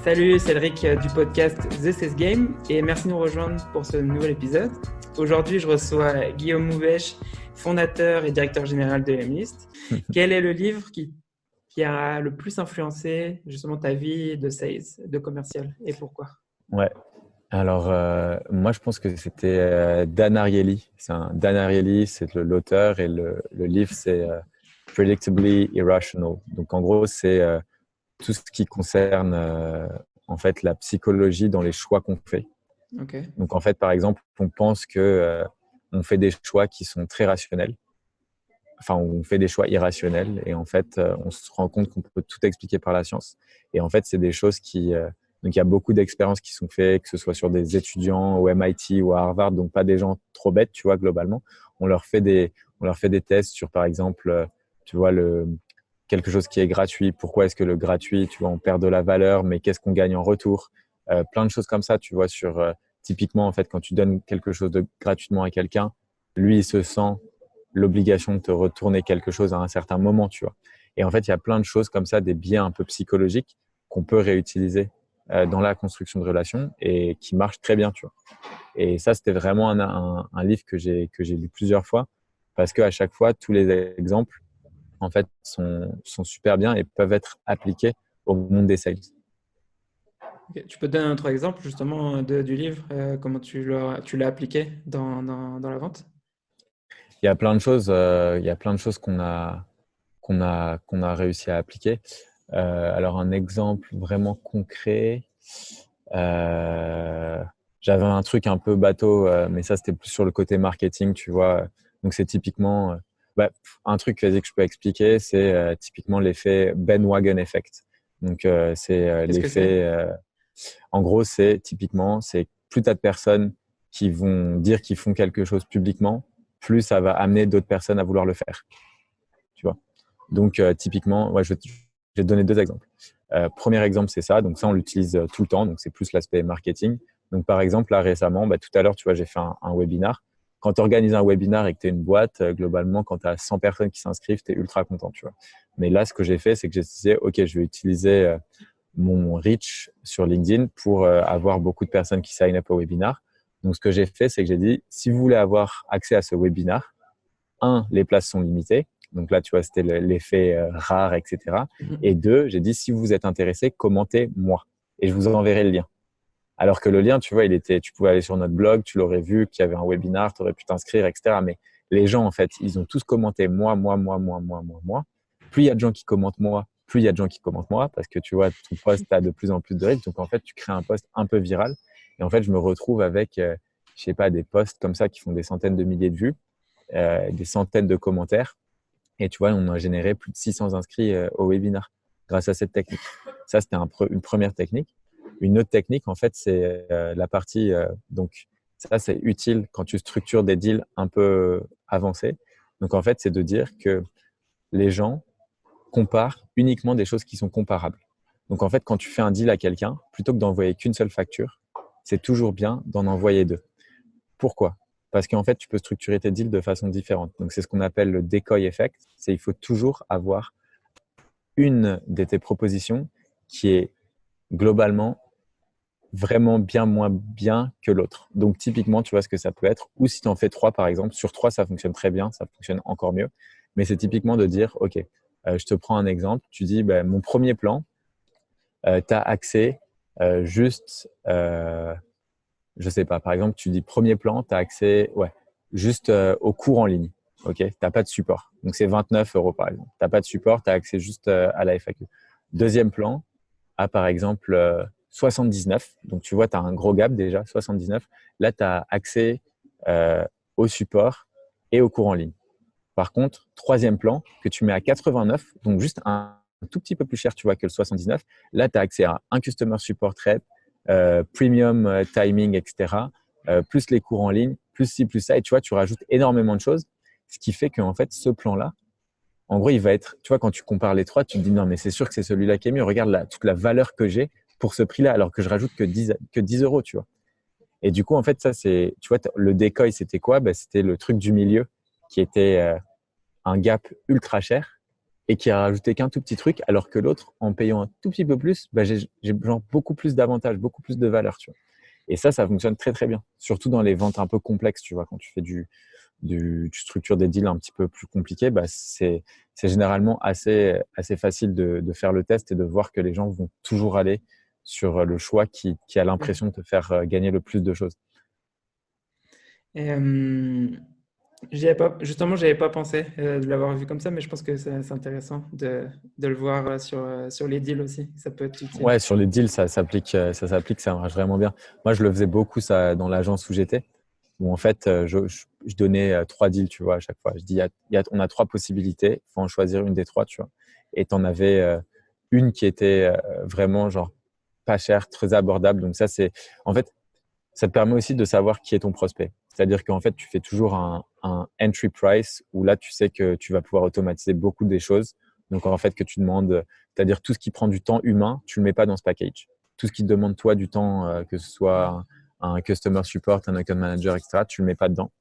Salut, c'est Elric du podcast This is Game et merci de nous rejoindre pour ce nouvel épisode. Aujourd'hui, je reçois Guillaume Mouvèche, fondateur et directeur général de Lemlist. Quel est le livre qui a le plus influencé justement ta vie de sales, de commercial et pourquoi? Ouais. Alors, moi, je pense que c'était Dan Ariely. Dan Ariely, c'est l'auteur et le livre, c'est Predictably Irrational. Donc, en gros, c'est tout ce qui concerne en fait la psychologie dans les choix qu'on fait. Okay. Donc, en fait, par exemple, on pense que on fait des choix qui sont très rationnels. Enfin, on fait des choix irrationnels et en fait, on se rend compte qu'on peut tout expliquer par la science. Et en fait, c'est des choses qui donc, il y a beaucoup d'expériences qui sont faites, que ce soit sur des étudiants au MIT ou à Harvard, donc pas des gens trop bêtes, tu vois, globalement. On leur fait des tests sur, par exemple, tu vois, quelque chose qui est gratuit. Pourquoi est-ce que le gratuit, tu vois, on perd de la valeur, mais qu'est-ce qu'on gagne en retour? Plein de choses comme ça, tu vois, sur typiquement, en fait, quand tu donnes quelque chose gratuitement à quelqu'un, lui, il se sent l'obligation de te retourner quelque chose à un certain moment, tu vois. Et en fait, il y a plein de choses comme ça, des biais un peu psychologiques qu'on peut réutiliser dans la construction de relations et qui marche très bien, tu vois. Et ça, c'était vraiment un livre que j'ai lu plusieurs fois parce qu'à chaque fois, tous les exemples, en fait, sont super bien et peuvent être appliqués au monde des sales. Okay. Tu peux donner un autre exemple justement du livre, comment tu l'as appliqué dans la vente? Il y a plein de choses, qu'on a réussi à appliquer. Alors, un exemple vraiment concret, j'avais un truc un peu bateau, mais ça, c'était plus sur le côté marketing, tu vois. Donc, c'est typiquement, un truc que je peux expliquer, c'est typiquement l'effet bandwagon effect. Donc, c'est Qu'est-ce que c'est? en gros, c'est typiquement, c'est plus tu as de personnes qui vont dire qu'ils font quelque chose publiquement, plus ça va amener d'autres personnes à vouloir le faire, tu vois. Donc, typiquement, ouais, je vais te donner deux exemples. Premier exemple, c'est ça. Donc, ça, on l'utilise tout le temps. Donc, c'est plus l'aspect marketing. Donc, par exemple, là, récemment, tout à l'heure, tu vois, j'ai fait un webinar. Quand tu organises un webinar et que tu es une boîte, globalement, quand tu as 100 personnes qui s'inscrivent, tu es ultra content, tu vois. Mais là, ce que j'ai fait, c'est que j'ai dit, OK, je vais utiliser mon reach sur LinkedIn pour avoir beaucoup de personnes qui sign up au webinar. Donc, ce que j'ai fait, c'est que j'ai dit, si vous voulez avoir accès à ce webinar, les places sont limitées. Donc là, tu vois, c'était l'effet rare, etc. Et deux, j'ai dit, si vous êtes intéressé, commentez moi. Et je vous enverrai le lien. Alors que le lien, tu vois, tu pouvais aller sur notre blog, tu l'aurais vu qu'il y avait un webinar, tu aurais pu t'inscrire, etc. Mais les gens, en fait, ils ont tous commenté moi, moi, moi, moi, moi, moi, moi. Plus il y a de gens qui commentent moi, plus il y a de gens qui commentent moi, parce que tu vois, ton post a de plus en plus de reach. Donc, en fait, tu crées un post un peu viral. Et en fait, je me retrouve avec, je sais pas, des posts comme ça qui font des centaines de milliers de vues, des centaines de commentaires. Et tu vois, on a généré plus de 600 inscrits au webinar grâce à cette technique. Ça, c'était une première technique. Une autre technique, en fait, c'est la partie. Donc, ça, c'est utile quand tu structures des deals un peu avancés. Donc, en fait, c'est de dire que les gens comparent uniquement des choses qui sont comparables. Donc, en fait, quand tu fais un deal à quelqu'un, plutôt que d'envoyer qu'une seule facture, c'est toujours bien d'en envoyer deux. Pourquoi? Parce qu'en fait, tu peux structurer tes deals de façon différente. Donc, c'est ce qu'on appelle le decoy effect. C'est il faut toujours avoir une de tes propositions qui est globalement vraiment bien moins bien que l'autre. Donc, typiquement, tu vois ce que ça peut être. Ou si tu en fais trois, par exemple, sur trois, ça fonctionne très bien, ça fonctionne encore mieux. Mais c'est typiquement de dire, OK, je te prends un exemple. Tu dis, mon premier plan, tu as accès juste, je sais pas, par exemple, tu dis premier plan, tu as accès juste au cours en ligne. OK, tu n'as pas de support. Donc, c'est 29 € par exemple. Tu n'as pas de support, tu as accès juste à la FAQ. Deuxième plan, par exemple 79. Donc, tu vois, tu as un gros gap déjà, 79. Là, tu as accès au support et au cours en ligne. Par contre, troisième plan, que tu mets à 89, donc juste un tout petit peu plus cher, tu vois, que le 79. Là, tu as accès à un customer support rep, premium timing, etc., plus les cours en ligne, plus ci, plus ça. Et tu vois, tu rajoutes énormément de choses, ce qui fait qu'en fait, ce plan-là, en gros, il va être, tu vois, quand tu compares les trois, tu te dis non, mais c'est sûr que c'est celui-là qui est mieux. Regarde toute la valeur que j'ai pour ce prix-là, alors que je rajoute que 10 euros, tu vois. Et du coup, en fait, ça, c'est, tu vois, le decoy, c'était quoi? C'était le truc du milieu qui était un gap ultra cher. et qui a rajouté qu'un tout petit truc, alors que l'autre, en payant un tout petit peu plus, bah, j'ai genre beaucoup plus d'avantages, beaucoup plus de valeur, tu vois. Et ça fonctionne très, très bien. Surtout dans les ventes un peu complexes, tu vois, quand tu fais tu structures des deals un petit peu plus compliqués, bah, c'est généralement assez facile de faire le test et de voir que les gens vont toujours aller sur le choix qui a l'impression de te faire gagner le plus de choses. Et, justement, j'avais pas pensé de l'avoir vu comme ça, mais je pense que c'est intéressant de le voir sur les deals aussi. Ça peut être utile. Ouais, sur les deals, ça s'applique, ça marche vraiment bien. Moi, je le faisais beaucoup ça dans l'agence où j'étais, où en fait, je donnais 3 deals, tu vois, à chaque fois. Je dis, on a 3 possibilités, il faut en choisir une des 3, tu vois. Et tu en avais une qui était vraiment genre pas chère, très abordable. Donc ça, en fait, ça te permet aussi de savoir qui est ton prospect. C'est-à-dire qu'en fait, tu fais toujours un entry price où là, tu sais que tu vas pouvoir automatiser beaucoup des choses. Donc, en fait, que tu demandes, c'est-à-dire tout ce qui prend du temps humain, tu ne le mets pas dans ce package. Tout ce qui te demande, toi, du temps, que ce soit un customer support, un account manager, etc., tu ne le mets pas dedans.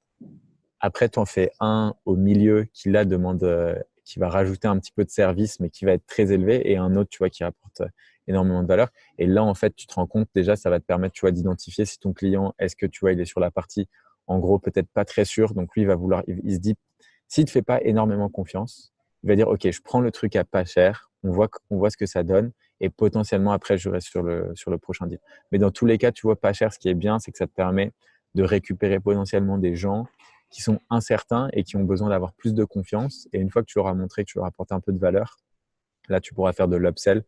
Après, tu en fais un au milieu qui, là, demande, qui va rajouter un petit peu de service, mais qui va être très élevé, et un autre, tu vois, qui rapporte énormément de valeur. Et là, en fait, tu te rends compte, déjà, ça va te permettre, tu vois, d'identifier si ton client, est-ce que, tu vois, il est sur la partie, en gros, peut-être pas très sûr. Donc, lui, il va vouloir, il se dit, s'il ne te fait pas énormément confiance, il va dire, OK, je prends le truc à pas cher, on voit ce que ça donne, et potentiellement, après, je reste sur le prochain deal. Mais dans tous les cas, tu vois, pas cher, ce qui est bien, c'est que ça te permet de récupérer potentiellement des gens qui sont incertains et qui ont besoin d'avoir plus de confiance. Et une fois que tu leur as montré que tu leur apportes un peu de valeur, là, tu pourras faire de l'upsell